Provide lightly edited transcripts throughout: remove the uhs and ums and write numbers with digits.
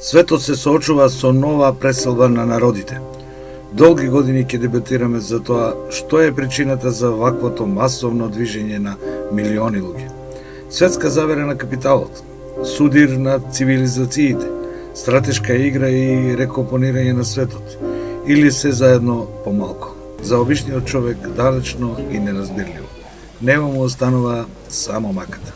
Светот се соочува со нова преселба на народите. Долги години ќе дебатираме за тоа што е причината за ваквото масовно движење на милиони луѓе. Светска завера на капиталот, судир на цивилизациите, стратешка игра и рекомпонирање на светот, или се заедно помалку. За обичниот човек далечно и неразбирливо. Нема му останува само маката.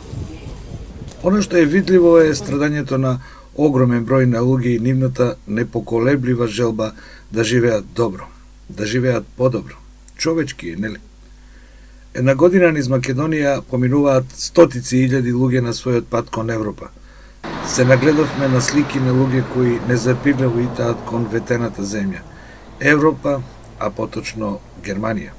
Оно што е видливо е страдањето на огромен број на луѓе и нивната непоколеблива желба да живеат добро, да живеат подобро. Човечки е, нели? Една година низ Македонија поминуваат стотици илјади луѓе на својот пат кон Европа. Се нагледавме на слики на луѓе кои незапирливо итаат кон ветената земја. Европа, а поточно Германија.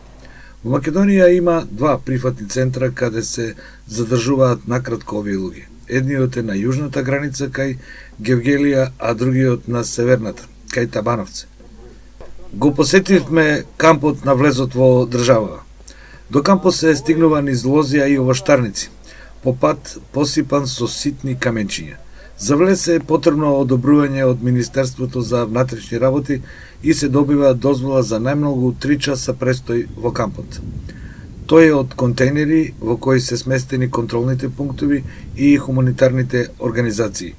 Во Македонија има два прифатни центра каде се задржуваат накратко овие луѓе. Едниот е на јужната граница кај Гевгелија, а другиот на северната, кај Табановце. Го посетивме кампот на влезот во државава. До кампот се стигнува низ лозија и овоштарници, по пат посипан со ситни каменчиња. За влез е потребно одобрување од Министерството за внатрешни работи и се добива дозвола за најмногу 3 часа престој во кампот. Тој е од контейнери во кои се сместени контролните пунктови и хуманитарните организации.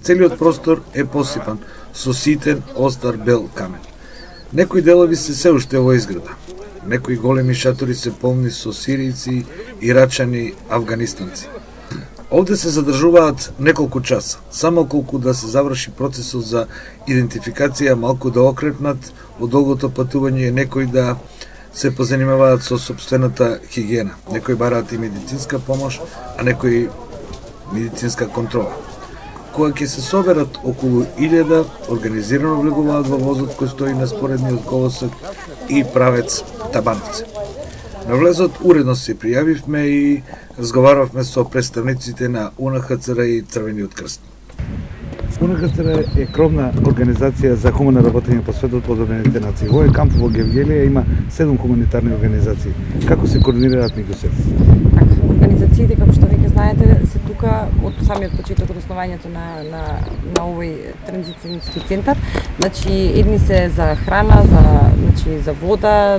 Целиот простор е посипан со ситен, остар бел камен. Некои делови се уште во изграда. Некои големи шатори се полни со сиријци, ирачани, афганистанци. Овде се задржуваат неколку часа, само колку да се заврши процесот за идентификација, малку да окрепнат од долгото патување, некои да се позанимаваат со собствената хигиена. Некои бараат и медицинска помош, а некои медицинска контрола. Кога ќе се соберат околу 1000, организирано влегуваат во возот кој стои на споредниот колосок и правец Табановце. На влезот уредно се пријавивме и разговаравме со представниците на УНХЦР и Црвениот крст. УНХЦР е кровна организација за хумано работење по светот по Обединетите нации. Во камп во Гевгелија има 7 хуманитарни организации. Како се координираат меѓу себе? Организациите, како што веќе знаете, се тука од самиот почеток, од основањето на овој транзицијски центар. Значи, едни се за храна, за вода,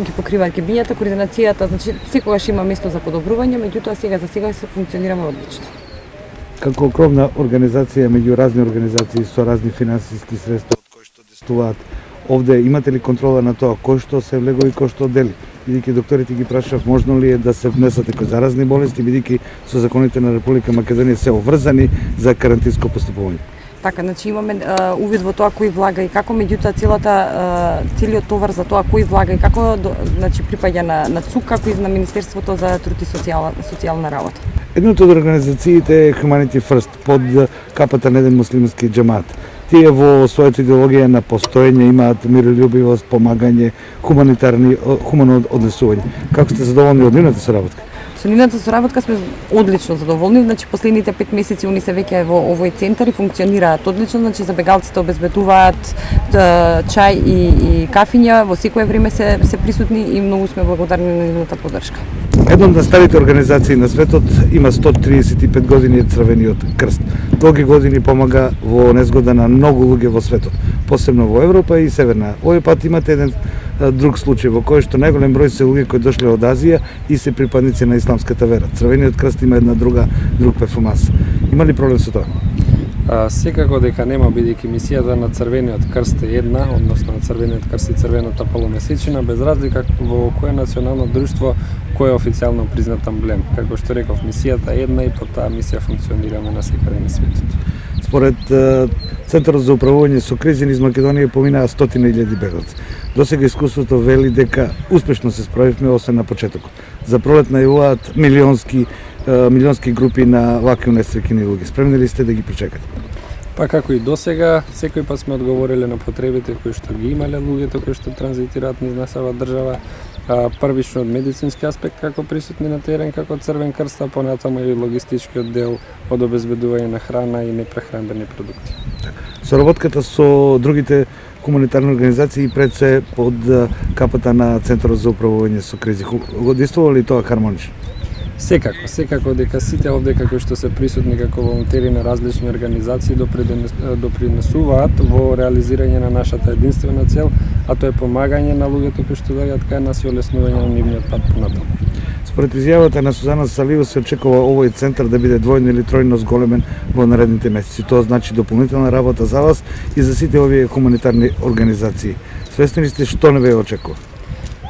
ги покриваат кабињата, координацијата, значи секогаш има место за подобрување, меѓутоа за сега се функционираме одлично. Како кровна организација меѓу разни организации со разни финансиски средства од кои што действуваат, овде имате ли контрола на тоа кој што се влегува и кој што дели? Бидејќи докторите ги прашав можно ли е да се внесат некои заразни болести, бидејќи со законите на Република Македонија се обврзани за карантинско постапување. Така, значи имаме увид во тоа кој влага и како, меѓутоа целиот товар за тоа кој влага и како, значи припаѓа на ЦУК, како и на Министерството за труд и социјална работа. Едното од организациите е Humanity First, под капата на еден муслимски џемаат. Тие во својата идеологија на постоење имаат мирољубивост, помагање, хумано однесување. Како сте задоволни од нивната соработка? Со нивната соработка сме одлично задоволни, значи последните 5 месеци они се веќе во овој центар и функционираат одлично, значи за бегалците обезбедуваат чај и кафиња, во секое време се присутни и многу сме благодарни на нивната поддршка. Една од најстарите организации на светот има 135 години Црвениот крст. Долги години помага во незгода на многу луѓе во светот, посебно во Европа и Северна. Овој пат имате еден друг случај во кој што најголем број се луѓе кои дошле од Азија и се припадници на исламската вера. Црвениот крст има друг перформанс. Има ли проблем со тоа? Секако дека нема, бидејќи мисијата на Црвениот крст е една, односно на Црвениот крст и Црвената полумесечина, без разлика во кое национално друштво, кој е официјално признат емблем. Како што реков, мисијата е една и по таа мисија функционираме на секаде на светот. Според Центарот за управување со кризи низ Македонија поминаа 100.000 бегалци. Досега искуството вели дека успешно се справивме, освен на почетокот. За пролет најавуваат милионски групи на вакви унесреќени луѓе. Спремни ли сте да ги причекате? Па како и досега, секој пат сме одговориле на потребите кои што ги имале луѓето кои што транзитираат низ нашава држава првично од медицински аспект како присутни на терен како Црвен крст, а понатаму и логистичкиот дел од обезбедување на храна и непрехранбени продукти. Соработката со другите хуманитарни организации пред се под капата на Центарот за управување со кризи. Го действува ли тоа хармонично? Секако дека сите овде кои што се присутни како волонтери на различни организации допринесуваат во реализирање на нашата единствена цел, а тоа е помагање на луѓето кои што доаѓаат кај нас и олеснување на нивниот пат понатаму. Според изјавата на Сузана Салио се очекува овој центар да биде двојно или тројно зголемен во наредните месеци. Тоа значи дополнителна работа за вас и за сите овие хуманитарни организации. Свесни ли сте што не ве очекува?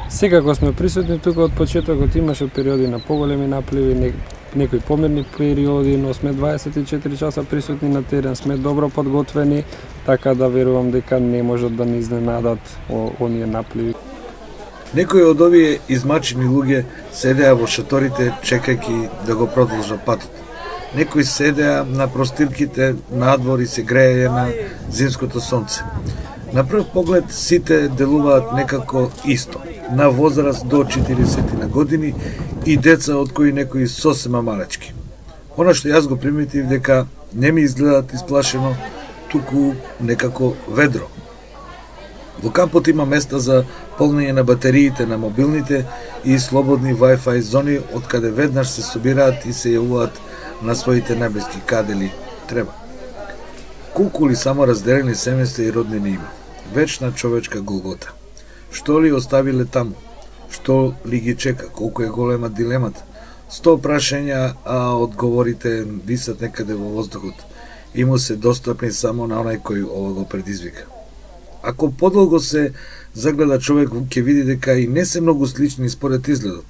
Секако сме присутни тука од почетокот, имаше периоди на поголеми напливи, некои помирни периоди, но сме 24 часа присутни на терен, сме добро подготвени, така да верувам дека не можат да ни изненадат оние напливи. Некои од овие измачени луѓе седеа во шаторите чекајќи да го продолжат патот. Некои седеа на простирките надвор и се грееја на зимското сонце. На прв поглед сите делуваат некако исто, на возраст до 40 на години и деца од кои некои сосема малечки. Она што јас го приметив дека не ми изгледаат исплашено, туку некако ведро. Во кампот има места за полнење на батериите на мобилните и слободни Wi-Fi зони од каде веднаш се собираат и се јавуваат на своите најблиски каде ли треба. Колку ли само разделени семејства и роднини има? Вечна човечка голгота. Што ли оставиле таму? Што ли ги чека? Колку е голема дилемата? 100 прашања, а одговорите висат некаде во воздухот и му се достапни само на онај кој ова го предизвика. Ако подолго се загледа човек, ќе види дека и не се многу слични според изгледот.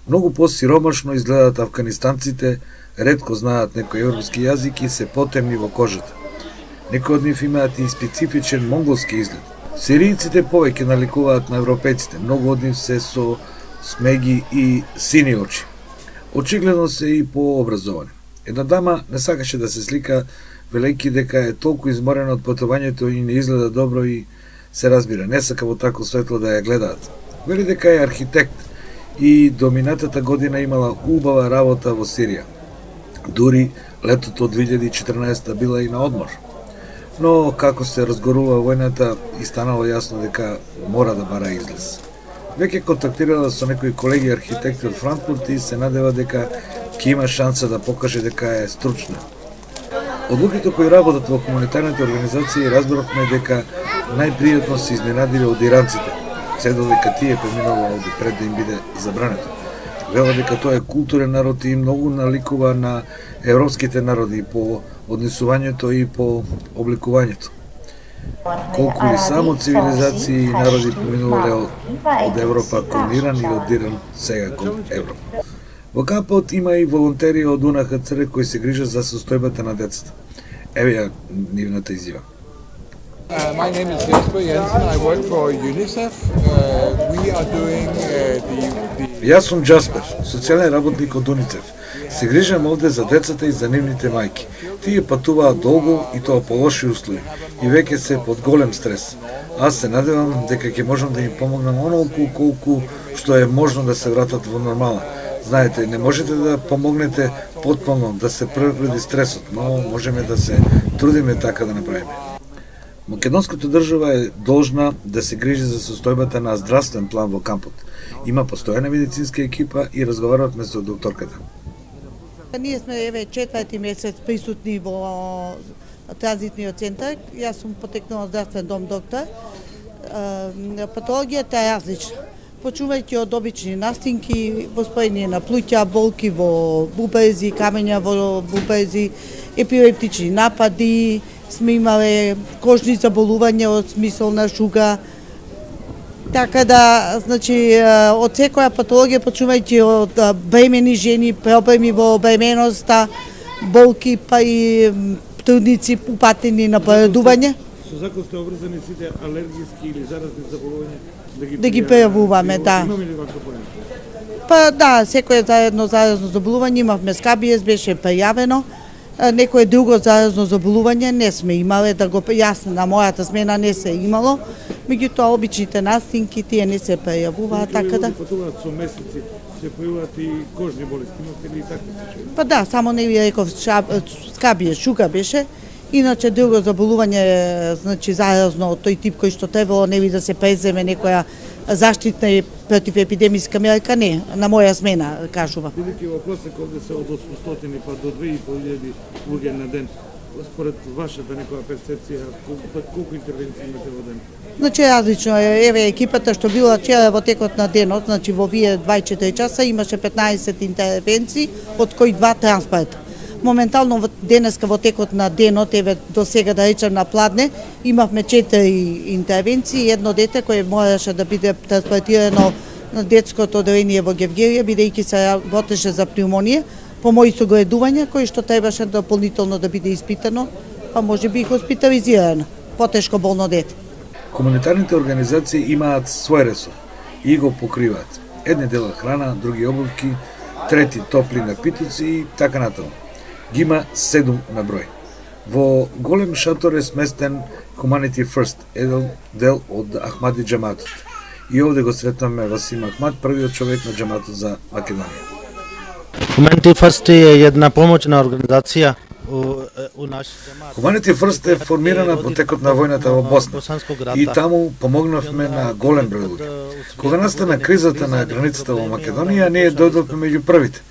Многу посиромашно изгледаат афганистанците, ретко знаат некој европски јазик и се потемни во кожата. Некои од нив имаат и специфичен монголски изглед. Сиријците повеќе наликуваат на европејците, многу од нив се со смеги и сини очи. Очигледно се и пообразовани. Една дама не сакаше да се слика, велејќи дека е толку изморена од патувањето и не изгледа добро и се разбира, не сака во тако светло да ја гледаат. Вели дека е архитект и до минатата година имала убава работа во Сирија. Дури летото од 2014 била и на одмор. Но како се разгорува војната и станало јасно дека мора да бара излез. Веќе контактирала со некои колеги архитекти од Франкфурт и се надева дека ќе има шанса да покаже дека е стручна. Од луѓето кои работат во хуманитарните организации разбравме дека најпријатно се изненадиле од иранците, се додека тие преминува овде пред да им биде забрането. Вела дека тоа е културен народ и многу наликува на европските народи по однесувањето и по обликувањето. Колку ли само цивилизации и народи поминувале од Европа кон Иран и од Иран сега кон Европа. Во кампот има и волонтери од УНХЦР кои се грижат за состојбата на децата. Еве ја нивната изјава. My name is Jesper Jensen. I work for UNICEF. We are doing Јас сум Джаспер, социјален работник од УНИЦЕФ. Се грижам овде за децата и за нивните мајки. Тие патуваат долго и тоа по лоши услови и веќе се под голем стрес. Аз се надевам дека ќе можам да им помогнам онолку колку што е можно да се вратат во нормала. Знаете, не можете да помогнете потполно да се превреди стресот, но можеме да се трудиме така да направиме. Македонската држава е должна да се грижи за состојбата на здравствен план во кампот. Има постојана медицинска екипа и разговаравме со докторката. Ние сме еве четврти месец присутни во транзитниот центар. Јас сум потекнала здравствен дом доктор. Патологијата е различна. Почувајќи од обични настинки, воспаление на плуќа, болки во бубрези, камења во бубрези, епилептични напади, сме имале кожни заболувања од смисол на шуга. Така да, значи, од секоја патологија, почувајќи од бремени жени, проблеми во бременоста, болки, па и трудници упатени на поредување. Со закон сте обврзани сите алергиски или заразни заболувања да ги прејавуваме, да. Имаме ли ваква појава? Па да, секој заразно заболување имавме скабиес, беше прејавено. Некое друго заразно заболување не сме имале, да го јасно на мојата смена не се имало. Меѓутоа обичните настинки тие не се појавуваат, така да. Патуваат со месеци, се појавуваат и кожни болести, имате ли и такви случаи? Па да, само не ви реков скабие, шуга беше. Иначе друго заболување, значи заразно од тој тип кој што требало не ви да се преземе некоја заштитна и противепидемиска мерка, не, на моја смена, кажува. Бидејќи во просек овде се од 800 па до 2500 луѓе на ден, според вашата некоја перцепција, колку интервенции имате во ден? Значи различно е, еве екипата што била вчера во текот на денот, значи во вие 24 часа имаше 15 интервенции, од кои 2 транспорта. Моментално денеска во текот на денот, еве до сега да речем на Пладне, имавме 4 интервенции, едно дете кое мораше да биде транспортирано на детското одделение во Гевгерија, бидејќи се работеше за пневмонија, по мои согледувања, кои што требаше дополнително да биде испитано, па може би и хоспитализирано, потешко болно дете. Комунитарните организации имаат свој ресор и го покриваат. Едни дела храна, други обувки, трети топли напитоци и така натаму. Ги има 7 на број. Во голем шатор е сместен Humanity First, еден дел од Ахмади џаматот. И овде го сретнаме Васим Ахмад, првиот човек на џаматот за Македонија. Humanity First е една помоćна организација у наш џамат. Humanity First е формирана во текот на војната во Босна и таму помогнавме на голем број луѓе. Кога настана кризата на границата во Македонија, ние дојдовме меѓу првите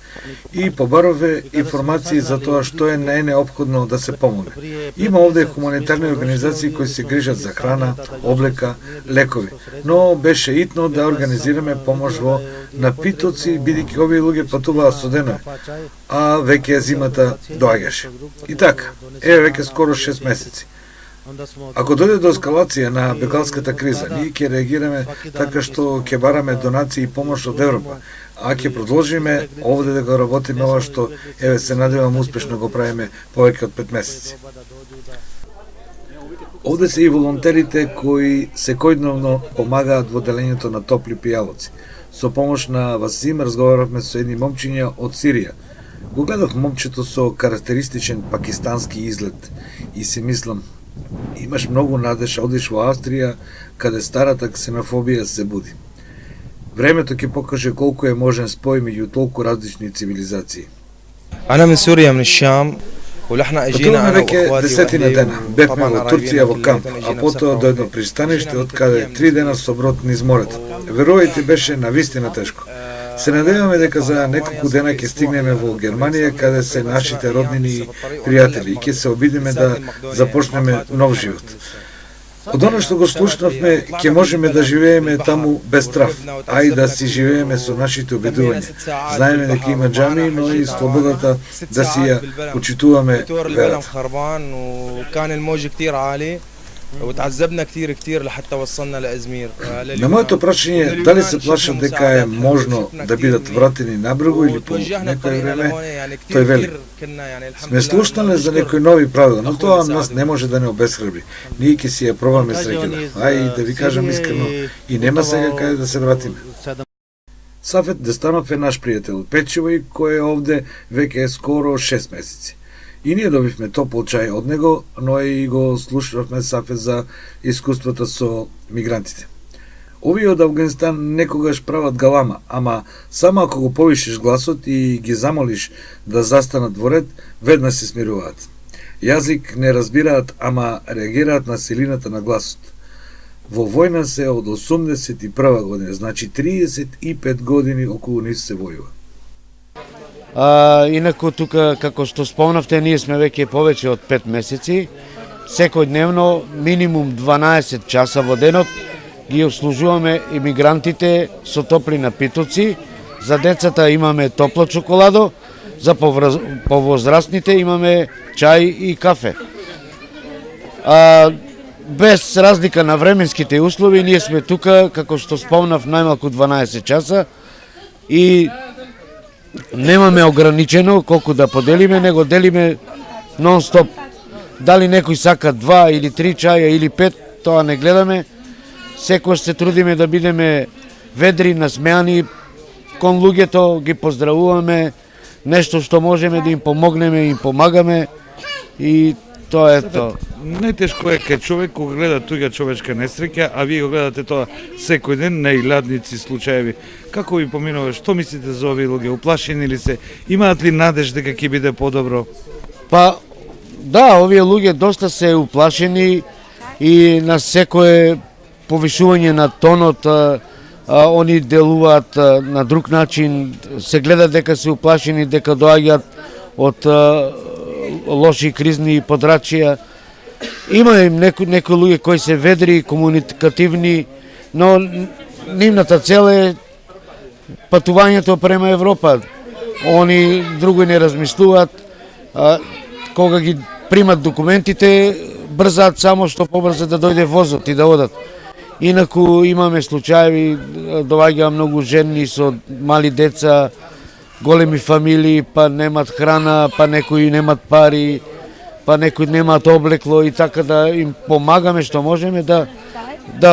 и побарове информации за тоа што е најнеопходно да се помогне. Има овде хуманитарни организации кои се грижат за храна, облека, лекови, но беше итно да организираме помош во напитоци, бидејќи овие луѓе патуваа со денови, а веќе зимата доаѓаше. И така, еве веќе скоро 6 месеци. Ако дојде до ескалација на бегалската криза, ние ќе реагираме така што ќе бараме донации и помош од Европа, а ќе продолжиме овде да го работиме ова што, еве се надевам успешно го правиме повеќе од 5 месеци. Овде се и волонтерите кои секојдневно помагаат во делењето на топли пијалоци. Со помош на Васим разговаравме со едни момчиња од Сирија. Го гледав момчето со карактеристичен пакистански изглед и си мислам, имаш многу надеж, одиш во Австрија, каде старата ксенофобија се буди. Времето ќе покаже колку е можен спој меѓу толку различни цивилизации. أنا من سوريا من الشام ولحنا اجينا Патуваме انا веќе واخواتي десетина дена. Бевме во Турција во камп, а потоа до едно пристаниште од каде 3 дена со брод низ морето. Верувајте, беше навистина тешко. Се надеваме дека за неколку дена ќе стигнеме во Германија, каде се нашите роднини и пријатели и ќе се обидиме да започнеме нов живот. Од оно што го слушнавме, ќе можеме да живееме таму без страв, а и да си живееме со нашите обидувања. Знаеме дека има џами, но и слободата да си ја почитуваме верата. وتعذبنا كثير لحتى وصلنا لازمير. На моето прашање дали се плашат дека е можно да бидат вратени на брегу или по некој време, тој вели: сме слушнале за некои нови правила, но тоа нас не може да не обесхрабри. Ние ќе си ја пробаме среќата. Ај да ви кажам искрено, и нема сега каде да се вратиме. Сафет Дестанов е наш пријател од Печево и кој е овде веќе е скоро 6 месеци. И ние добивме топол чај од него, но и го слушавме Сафет за искуствата со мигрантите. Овие од Авганистан некогаш прават галама, ама само ако го повишиш гласот и ги замолиш да застанат во ред, веднаш се смируваат. Јазик не разбираат, ама реагираат на силината на гласот. Во војна се од 81 година, значи 35 години околу нив се војува. Инаку тука, како што спомнавте, ние сме веќе повеќе од 5 месеци. Секојдневно, минимум 12 часа во денот, ги обслужуваме имигрантите со топли напитоци. За децата имаме топло чоколадо, за повозрастните имаме чај и кафе. Без разлика на временските услови, ние сме тука, како што спомнав, најмалку 12 часа и немаме ограничено колку да поделиме, него делиме нон-стоп. Дали некој сака 2 или 3 чаја или 5, тоа не гледаме. Секој се трудиме да бидеме ведри, насмеани кон луѓето, ги поздравуваме, нешто што можеме да им помогнеме, им помагаме и Тоа е тоа. Најтешко е кај човек кога гледа туѓа човечка несреќа, а вие го гледате тоа секој ден, најладници случаеви. Како ви поминува, што мислите за овие луѓе? Уплашени ли се? Имаат ли надеж дека ќе биде подобро? Па, да, овие луѓе доста се уплашени и на секое повишување на тонот они делуваат на друг начин, се гледа дека се уплашени, дека доаѓаат од лоши кризни подрачија. Има и некои луѓе кои се ведри, комуникативни, но нивната цел е патувањето према Европа. Они друго не размислуваат, кога ги примат документите, брзаат само што побрзо да дојде возот и да одат. Инаку имаме случаеви, доаѓаа многу жени со мали деца, големи фамилии, па немат храна, па некои немат пари, па некои немаат облекло и така да им помагаме што можеме да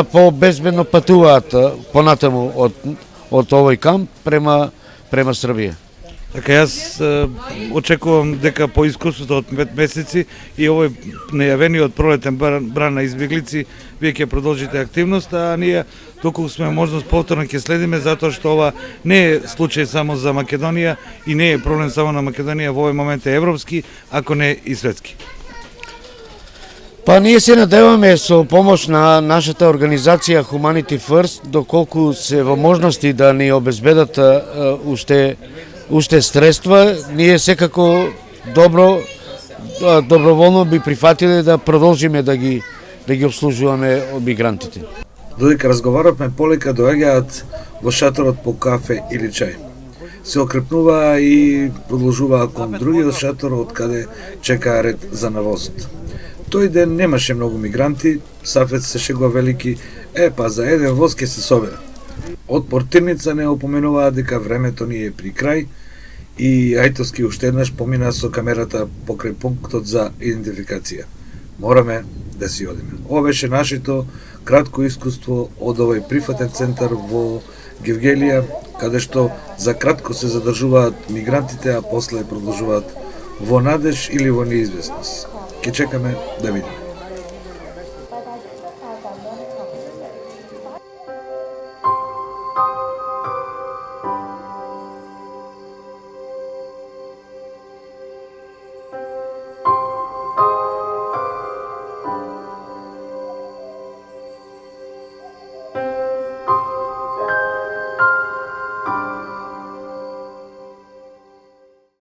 по-безбедно патуваат понатаму од овој камп према Србија. Така јас очекувам дека по искуството од 5 месеци и овој најавениот пролетен бран на избеглици вие ќе продолжите активност, а ние доколку сме можност повторно ќе следиме, затоа што ова не е случај само за Македонија и не е проблем само на Македонија, во овој момент е европски, ако не и светски. Па ние се надеваме со помош на нашата организација Humanity First, доколку се во можности да ни обезбедат уште средства, ние секако доброволно би прифатиле да продолжиме да ги обслужуваме мигрантите. Додека разговаравме, полека доаѓаат во шаторот по кафе или чај. Се окрепнуваа и продолжуваа кон другиот шатор од каде чекаа ред за навозот. Тој ден немаше многу мигранти, Сафет се шегува велики, па за еден воз ке се собера. Од портирница не опоменуваа дека времето ни е при крај и Ајтовски уште еднаш помина со камерата покрај пунктот за идентификација. Мораме да си одиме. Ова беше нашето кратко искуство од овој прифатен центар во Гевгелија, каде што за кратко се задржуваат мигрантите, а после продолжуваат во надеж или во неизвестност. Ке чекаме да видиме.